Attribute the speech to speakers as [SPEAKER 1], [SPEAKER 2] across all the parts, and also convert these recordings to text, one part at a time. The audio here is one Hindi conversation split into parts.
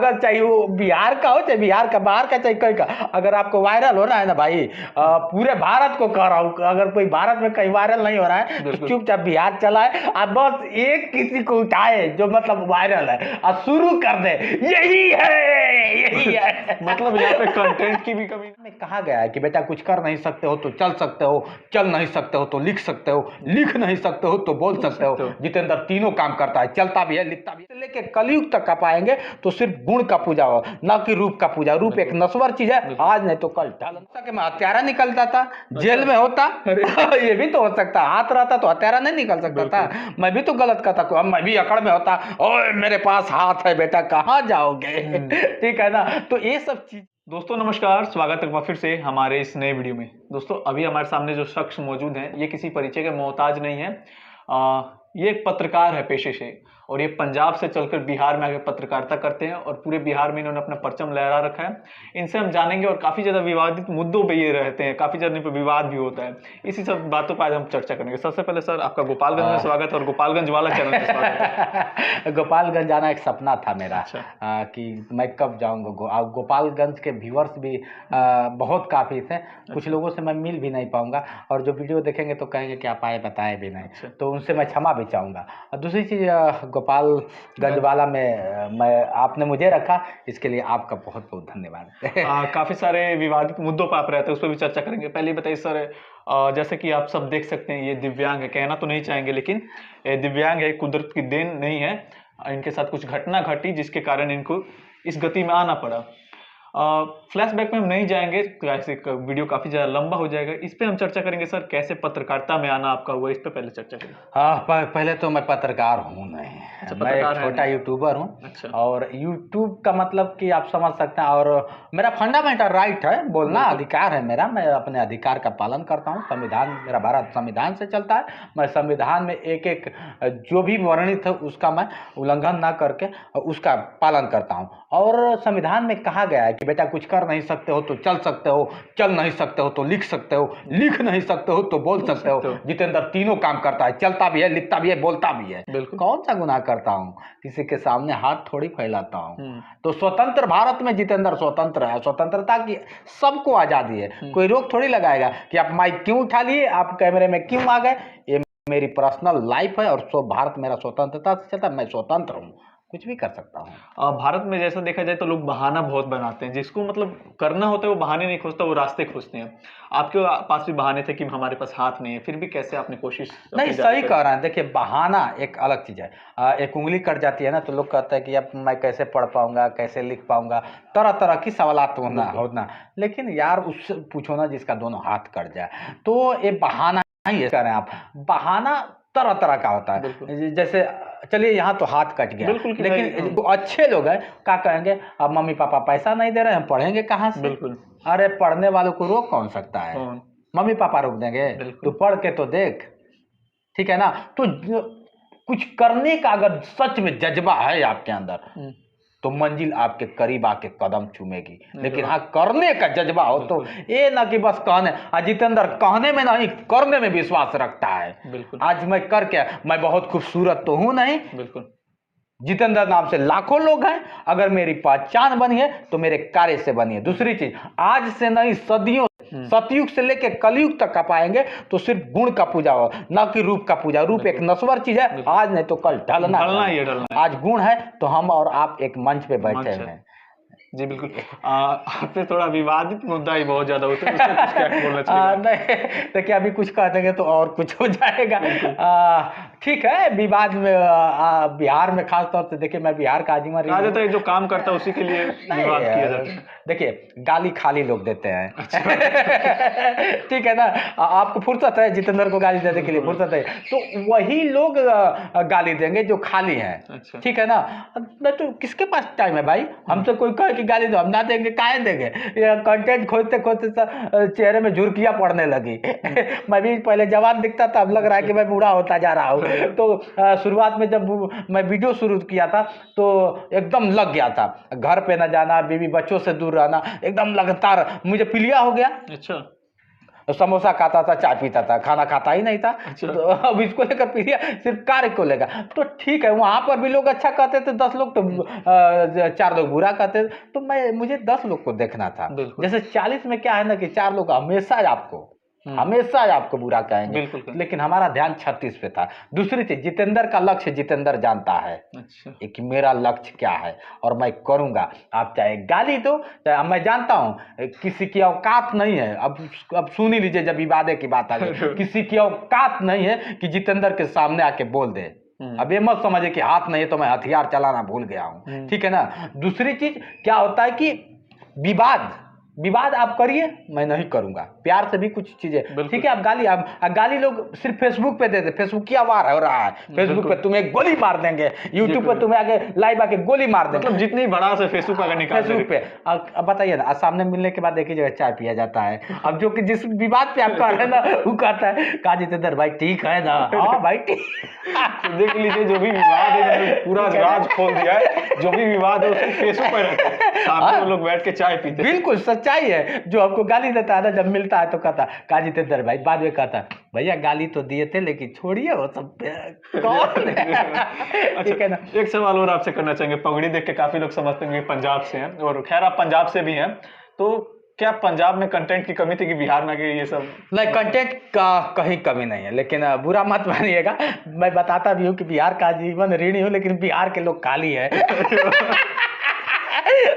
[SPEAKER 1] अगर चाहिए वो बिहार का हो चाहे बिहार का बाहर का चाहे कहीं का, अगर आपको वायरल होना है ना भाई, पूरे भारत को कह रहा हूँ, अगर कोई भारत में कहीं वायरल नहीं हो रहा है तो चुपचाप बिहार चला है, आप बस एक किसी को उठाए जो मतलब वायरल है और शुरू कर दे, यही है
[SPEAKER 2] मतलब यहाँ पे कंटेंट की भी कमी
[SPEAKER 1] में कहा गया है कि बेटा कुछ कर नहीं सकते हो तो चल सकते हो, चल नहीं सकते हो तो लिख सकते हो, लिख नहीं सकते हो तो बोल सकते हो। जितेंद्र तीनों काम करता है, चलता भी है, लिखता भी है। लेके कलयुग तक आप आएंगे तो सिर्फ गुण का पूजा हो, ना कि रूप का पूजा। रूप एक नश्वर चीज है, आज नहीं तो कल ढल सके। मैं हत्यारा निकलता था, जेल में होता ये भी तो हो सकता, हाथ रहता तो हत्यारा नहीं निकल सकता था, मैं भी तो गलत करता, मैं भी अकड़ में होता, ओए मेरे पास हाथ है बेटा कहाँ जाओगे ठीक है ना। तो ये सब चीज।
[SPEAKER 2] दोस्तों नमस्कार, स्वागत है फिर से हमारे इस नए वीडियो में। दोस्तों अभी हमारे सामने जो शख्स मौजूद हैं ये किसी परिचय के मोहताज नहीं है। ये एक पत्रकार है पेशे से, और ये पंजाब से चलकर बिहार में आके पत्रकारिता करते हैं और पूरे बिहार में इन्होंने अपना परचम लहरा रखा है। इनसे हम जानेंगे, और काफ़ी ज़्यादा विवादित मुद्दों पे ये रहते हैं, काफ़ी ज़्यादा इन पर विवाद भी होता है। इसी सब बातों पर आज हम चर्चा करेंगे। सबसे पहले सर आपका गोपालगंज में स्वागत है, और गोपालगंज वाला चैनल में स्वागत है।
[SPEAKER 1] गोपालगंज जाना एक सपना था मेरा। कि मैं कब जाऊंगा। गोपालगंज के व्यूअर्स भी बहुत काफ़ी थे। कुछ लोगों से मैं मिल भी नहीं पाऊंगा, और जो वीडियो देखेंगे तो कहेंगे कि आप आए बताए भी नहीं, तो उनसे मैं क्षमा भी चाहूँगा। और दूसरी चीज़, गोपालगंज वाला में मैं आपने मुझे रखा, इसके लिए आपका बहुत बहुत धन्यवाद।
[SPEAKER 2] काफ़ी सारे विवादित मुद्दों पर आप रहते हैं, उस पर भी चर्चा करेंगे। पहले बताइए सर, जैसे कि आप सब देख सकते हैं ये दिव्यांग है, कहना तो नहीं चाहेंगे लेकिन ये दिव्यांग है, कुदरत की देन नहीं है। इनके साथ कुछ घटना घटी जिसके कारण इनको इस गति में आना पड़ा। फ्लैशबैक में हम नहीं जाएंगे, ऐसे वीडियो काफी ज्यादा लंबा हो जाएगा। इस पे हम चर्चा करेंगे सर, कैसे पत्रकारिता में आना आपका हुआ, इस पे पहले चर्चा करेंगे।
[SPEAKER 1] हाँ, पहले तो मैं पत्रकार हूँ नहीं।
[SPEAKER 2] अच्छा,
[SPEAKER 1] मैं एक छोटा यूट्यूबर हूँ।
[SPEAKER 2] अच्छा।
[SPEAKER 1] और यूट्यूब का मतलब कि आप समझ सकते हैं, और मेरा फंडामेंटल राइट है, बोलना अधिकार है मेरा। मैं अपने अधिकार का पालन करता हूँ। संविधान, मेरा भारत संविधान से चलता है। मैं संविधान में एक एक जो भी वर्णित है उसका मैं उल्लंघन ना करके उसका पालन करता हूँ। और संविधान में कहा गया है कि बेटा कुछ कर नहीं सकते हो तो चल सकते हो, चल नहीं सकते हो तो लिख सकते हो, लिख नहीं सकते हो तो बोल सकते हो। जितेंद्र तीनों काम करता है, चलता भी है, लिखता भी है, बोलता भी है। कौन सा गुनाह करता हूँ? किसी के सामने हाथ थोड़ी फैलाता हूँ। तो स्वतंत्र भारत में जितेंद्र स्वतंत्र है। स्वतंत्रता की सबको आजादी है, कोई रोक थोड़ी लगाएगा कि आप माइक क्यों उठा लिए, आप कैमरे में क्यों आ गए। ये मेरी पर्सनल लाइफ है, और भारत मेरा स्वतंत्रता से चलता है। मैं स्वतंत्र हूँ, कुछ भी कर सकता हूँ।
[SPEAKER 2] भारत में जैसा देखा जाए तो लोग बहाना बहुत बनाते हैं, जिसको मतलब करना होता है वो बहाने नहीं खोजता, वो रास्ते खोजते हैं। आपके पास भी बहाने थे कि हमारे पास हाथ नहीं है, फिर भी कैसे आपने कोशिश
[SPEAKER 1] नहीं, सही कह रहे हैं। देखिए, बहाना एक अलग चीज़ है। एक उंगली कट जाती है ना तो लोग कहते हैं कि अब मैं कैसे पढ़ पाऊंगा, कैसे लिख पाऊंगा, तरह तरह की सवालात होना। लेकिन यार उससे पूछो ना जिसका दोनों हाथ कट जाए, तो ये बहाना ही है। कह रहे हैं आप, बहाना तरह तरह का होता है। जैसे चलिए यहाँ तो हाथ कट गया, लेकिन जो अच्छे लोग हैं क्या कहेंगे, अब मम्मी पापा पैसा नहीं दे रहे हैं, हम पढ़ेंगे कहाँ से। अरे पढ़ने वालों को रोक कौन सकता है? मम्मी पापा रोक देंगे? तू पढ़ के तो देख, ठीक है ना। तो कुछ करने का अगर सच में जज्बा है आपके अंदर तो मंजिल आपके करीब आके कदम चूमेगी। लेकिन हाँ, करने का जज्बा हो तो ये ना कि बस कहने। जितेंद्र कहने में नहीं, करने में विश्वास रखता है। आज मैं करके, मैं बहुत खूबसूरत तो हूं नहीं, जितेंद्र नाम से लाखों लोग हैं। अगर मेरी पहचान बनी है तो मेरे कार्य से बनी है। दूसरी चीज, आज से नहीं सदियों, सतयुग से लेके कलयुग तक आप आएंगे तो सिर्फ गुण का पूजा हो, ना कि रूप का पूजा। रूप एक नश्वर चीज है, आज नहीं तो कल ढलना ही। आज गुण है तो हम और आप एक मंच पे बैठे हैं।
[SPEAKER 2] जी बिल्कुल। आपने थोड़ा विवादित मुद्दा ही बहुत ज्यादा होता है, कुछ क्या बोलना चाहिए?
[SPEAKER 1] नहीं, तो क्या अभी कुछ कह देंगे तो और कुछ हो जाएगा। ठीक है, विवाद में बिहार में खास तौर से देखिए, मैं बिहार का आजीवन
[SPEAKER 2] कहा जाता है जो काम करता है उसी के लिए विवाद किया जाता है।
[SPEAKER 1] देखिए, गाली खाली लोग देते हैं। ठीक है ना, आपको फुर्सत है जितेंद्र को गाली देने के लिए, फुर्सत है, तो वही लोग गाली देंगे जो खाली हैं। ठीक है ना। तो किसके पास टाइम है भाई? हमसे कोई कहे कि गाली दो, हम ना देंगे, काहे देंगे? कंटेंट खोजते खोजते चेहरे में झुर्कियां पड़ने लगी। मैं भी पहले जवान दिखता था, अब लग रहा है कि मैं बूढ़ा होता जा रहा हूँ। तो शुरुआत में जब मैं वीडियो शुरू किया था तो एकदम लग गया था, घर पे ना जाना, बीवी बच्चों से दूर रहना, एकदम लगातार मुझे पीलिया हो गया।
[SPEAKER 2] अच्छा।
[SPEAKER 1] समोसा खाता था, चाय पीता था, खाना खाता ही नहीं था।
[SPEAKER 2] अच्छा।
[SPEAKER 1] तो अब इसको लेकर पी लिया, सिर्फ कार्य को लेगा तो ठीक है। वहां पर भी लोग अच्छा कहते थे, 10 लोग तो 4 लोग बुरा कहते थे। तो मुझे 10 लोग को देखना था।
[SPEAKER 2] बिल्कुल।
[SPEAKER 1] जैसे 40 में क्या है ना कि 4 लोग हमेशा आपको बुरा कहेंगे,
[SPEAKER 2] बिल्कुल।
[SPEAKER 1] लेकिन हमारा ध्यान 36 पे था। दूसरी चीज, जितेंद्र का लक्ष्य जितेंद्र जानता है
[SPEAKER 2] अच्छा।
[SPEAKER 1] कि मेरा लक्ष्य क्या है और मैं करूंगा। आप चाहे गाली दो, चाहे, मैं जानता हूं किसी की औकात नहीं है। अब सुन ही लीजिए, जब विवादे की बात आ गई, किसी की औकात नहीं है कि जितेंद्र के सामने आके बोल दे। अब ये मत समझिए कि हाथ नहीं है तो मैं हथियार चलाना भूल गया हूं, ठीक है ना। दूसरी चीज क्या होता है कि विवाद आप करिए, मैं नहीं करूंगा। प्यार से भी कुछ चीजें, ठीक है। आप गाली लोग सिर्फ फेसबुक पे देते, फेसबुक क्या वार हो रहा है, फेसबुक पे तुम्हें गोली मार देंगे, यूट्यूब पे तुम्हें आगे लाइव आके गोली मार देंगे।
[SPEAKER 2] मतलब जितनी बड़ा से फेसबुक अगर निकाल
[SPEAKER 1] फेसबुक पे अब बताइए ना, सामने मिलने के बाद एक ही जगह चाय पिया जाता है। अब जो कि जिस विवाद पे आप कह रहे हैं ना, वो कहता है का जितेंद्र भाई ठीक है ना, हाँ भाई ठीक।
[SPEAKER 2] तो देख लीजिए, जो भी विवाद है, पूरा राज खोल दिया है। जो भी विवाद है उसको फेसबुक पर रहता है, सामने वो लोग बैठ के चाय पीते हैं।
[SPEAKER 1] बिल्कुल सच्चाई है। जो हमको गाली देता है ना, जब मिलता है तो कहता का जितेंद्र भाई, बाद में कहता भैया गाली तो दिए थे लेकिन छोड़िए वो सब कौन है। ठीक है ना।
[SPEAKER 2] एक सवाल और आपसे करना चाहेंगे। पगड़ी देख के काफी लोग समझते हैं कि पंजाब से हैं, और खैर आप पंजाब से भी हैं, तो क्या पंजाब में कंटेंट की कमी थी कि बिहार में आके ये सब?
[SPEAKER 1] नहीं, कंटेंट का कहीं कमी नहीं है, लेकिन बुरा मत मानिएगा, मैं बताता भी हूँ कि बिहार का जीवन ऋणी हूँ, लेकिन बिहार के लोग काली है।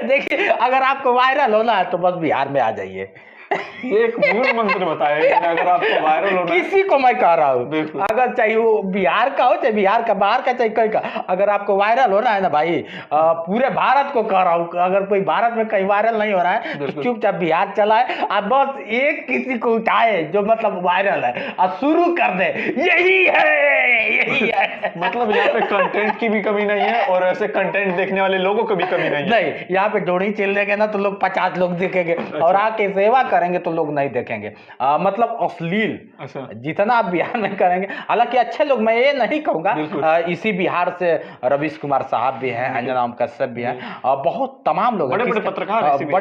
[SPEAKER 1] देखिए, अगर आपको वायरल होना है तो बस बिहार में आ जाइए।
[SPEAKER 2] एक मूल मंत्र बताया कि अगर आपको वायरल होना है,
[SPEAKER 1] किसी को मैं कह रहा हूँ, अगर चाहे वो बिहार का हो, चाहे बिहार का बाहर का, चाहे कहीं का, अगर आपको वायरल होना है ना भाई, पूरे भारत को कह रहा हूँ, अगर कोई भारत में कहीं वायरल नहीं हो रहा है तो चुपचाप बिहार चला है, आप बस एक किसी को उठाए जो मतलब वायरल है और शुरू कर दे, यही है।
[SPEAKER 2] मतलब यहाँ पे कंटेंट की भी कमी नहीं है और ऐसे कंटेंट देखने वाले लोगों को भी कमी नहीं है।
[SPEAKER 1] नहीं, यहाँ पे डोरी चल देंगे ना तो लोग 50 लोग देखेंगे, और आके सेवा करेंगे तो लोग नहीं देखेंगे। मतलब अश्लील जितना आप बिहार में करेंगे, हालांकि अच्छे लोग, मैं ये नहीं कहूंगा, इसी बिहार से रवीश कुमार साहब भी हैं, अंजना ओम कश्यप भी हैं, बहुत तमाम लोग
[SPEAKER 2] बड़े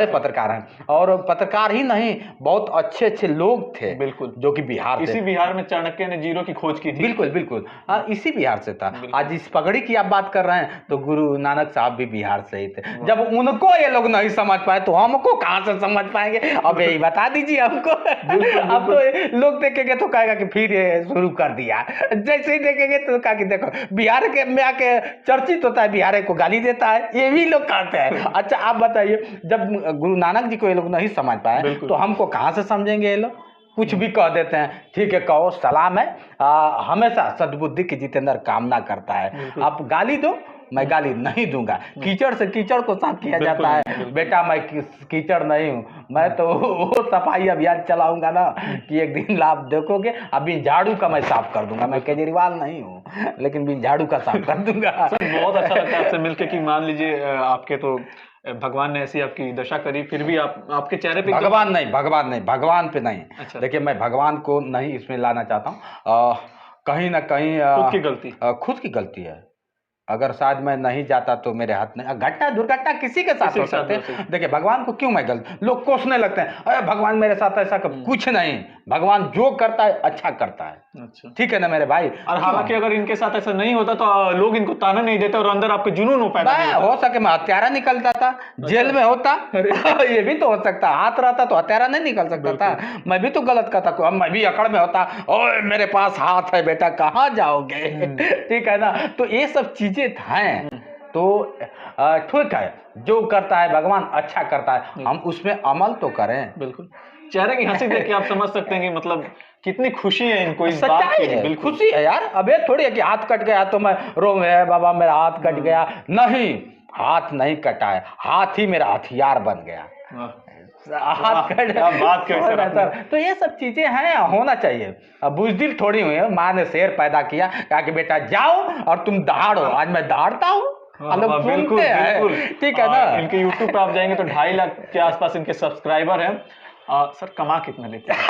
[SPEAKER 1] पत्रकार हैं, और पत्रकार ही नहीं, बहुत अच्छे लोग थे।
[SPEAKER 2] बिल्कुल।
[SPEAKER 1] जो कि बिहार
[SPEAKER 2] इसी बिहार में चाणक्य ने जीरो की खोज की थी।
[SPEAKER 1] बिल्कुल इसी बिहार से था। आज इस पगड़ी की आप बात कर रहे हैं तो गुरु नानक साहब भी बिहार से ही थे। जब उनको ये लोग नहीं समझ पाए तो हमको कहां से समझ पाएंगे? अब यही बता दीजिए हमको। अब तो लोग देखेंगे तो कहेगा कि फिर ये शुरू कर दिया, जैसे ही देखेंगे तो कहा कि देखो बिहार के में आके चर्चित होता है, बिहार को गाली देता है, ये भी लोग कहते हैं। अच्छा आप बताइए, जब गुरु नानक जी को ये लोग नहीं समझ पाए तो हमको कहां से समझेंगे? ये लोग कुछ भी कह देते हैं, ठीक है कहो, सलाम है। हमेशा सद्बुद्धि की जितेंद्र कामना करता है। आप गाली दो, मैं गाली नहीं दूंगा। कीचड़ से कीचड़ को साफ किया जाता है। बेटा मैं कीचड़ नहीं हूँ, मैं तो वो सफाई अभियान चलाऊंगा ना कि एक दिन आप देखोगे, अभी झाड़ू का मैं साफ कर दूंगा। मैं केजरीवाल नहीं हूँ, लेकिन बिन झाड़ू का साफ कर दूंगा।
[SPEAKER 2] बहुत अच्छा लगता है आपसे मिलके कि मान लीजिए आपके तो भगवान ने ऐसी आपकी दशा करी, फिर भी आपके चेहरे पे
[SPEAKER 1] भगवान पे नहीं।
[SPEAKER 2] अच्छा।
[SPEAKER 1] देखिए, मैं भगवान को नहीं इसमें लाना चाहता हूँ। कहीं ना कहीं खुद की गलती है। अगर शायद मैं नहीं जाता तो मेरे हाथ में घटना दुर्घटना किसी के साथ हो सकते हैं। देखिए, भगवान को क्यों मैं गलत, लोग कोसने लगते हैं, अरे भगवान मेरे साथ ऐसा कर, कुछ नहीं, भगवान जो करता है अच्छा करता है।
[SPEAKER 2] अच्छा,
[SPEAKER 1] ठीक है ना मेरे भाई।
[SPEAKER 2] और हालांकि अगर इनके साथ ऐसा नहीं होता तो लोग इनको ताना नहीं देते और अंदर आपके जुनून पैदा नहीं होता।
[SPEAKER 1] हो सके मैं हत्यारा निकलता था, जेल में होता। ये भी तो हो सकता, हाथ रहता तो हत्यारा नहीं निकल सकता था। मैं भी तो गलत करता, मैं भी अकड़ में होता, ओए मेरे पास हाथ है बेटा, कहाँ जाओगे? ठीक है ना। तो ये सब चीजें हैं। तो ठीक है, जो करता है भगवान अच्छा करता है, हम उसमें अमल तो करें।
[SPEAKER 2] बिल्कुल, चेहरे की हंसी देख के आप समझ सकते हैं कि मतलब कितनी खुशी है इनको इस बात की।
[SPEAKER 1] बिल्कुल खुशी है यार। अब ये थोड़ी है कि हाथ कट गया तो मैं रो है बाबा मेरा हाथ कट गया, नहीं, हाथ नहीं कटा है, हाथ ही मेरा हथियार बन गया। हाथ कट, तो ये सब चीजें हैं, होना चाहिए। अब बुजदिल थोड़ी हुई है, माँ ने शेर पैदा किया, कहा कि बेटा जाओ और तुम दहाड़ो। आज मैं दहाड़ता हूँ, लोग सुनते हैं। ठीक है ना।
[SPEAKER 2] इनके YouTube पे आप जाएंगे तो 2.5 लाख के आसपास इनके सब्सक्राइबर हैं। सर कमा कितना लेते हैं?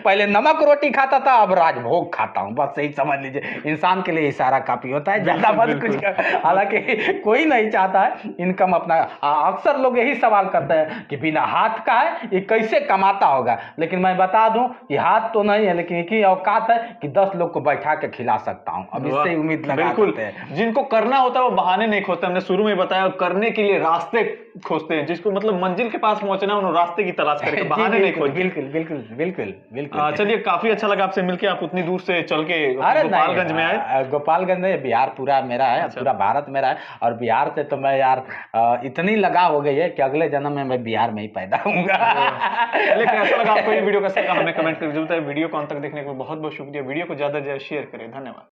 [SPEAKER 1] पहले नमक रोटी खाता था, अब राजभोग खाता हूँ, बस यही समझ लीजिए। इंसान के लिए इशारा काफी होता है, ज्यादा मत
[SPEAKER 2] बिल्कुल,
[SPEAKER 1] कुछ। हालांकि कोई नहीं चाहता है इनकम अपना। अक्सर लोग यही सवाल करते हैं कि बिना हाथ का है ये कैसे कमाता होगा, लेकिन मैं बता दूं ये हाथ तो नहीं है, लेकिन एक ही औकात है कि 10 लोग को बैठा के खिला सकता हूं। अब इससे ही उम्मीद लगा
[SPEAKER 2] बिल्कुल,
[SPEAKER 1] सकते हैं।
[SPEAKER 2] जिनको करना होता है वो बहाने नहीं खोजते, हमने शुरू में बताया, करने के लिए रास्ते खोजते हैं। जिसको मतलब मंजिल के पास पहुंचना है, उन्होंने रास्ते की तलाश करेगा,
[SPEAKER 1] जी,
[SPEAKER 2] बहाने नहीं
[SPEAKER 1] बिल्कुल
[SPEAKER 2] खोजते।
[SPEAKER 1] बिल्कुल बिल्कुल बिल्कुल बिल्कुल।
[SPEAKER 2] चलिए, काफी अच्छा लगा आपसे मिलके। आप उतनी दूर से चल के
[SPEAKER 1] अरे
[SPEAKER 2] गोपालगंज में आए।
[SPEAKER 1] नहीं, गोपालगंज में बिहार पूरा मेरा है,
[SPEAKER 2] अच्छा।
[SPEAKER 1] पूरा भारत मेरा है। और बिहार से तो मैं यार इतनी लगा हो गई है कि अगले जन्म में मैं बिहार में ही पैदा होऊंगा।
[SPEAKER 2] चलिए, कैसा लगा आपको ये वीडियो, कैसा लगा हमें कमेंट करके जरूर बताइए। वीडियो को अंत तक देखने के लिए बहुत बहुत शुक्रिया। वीडियो को ज्यादा से ज्यादा शेयर करें। धन्यवाद।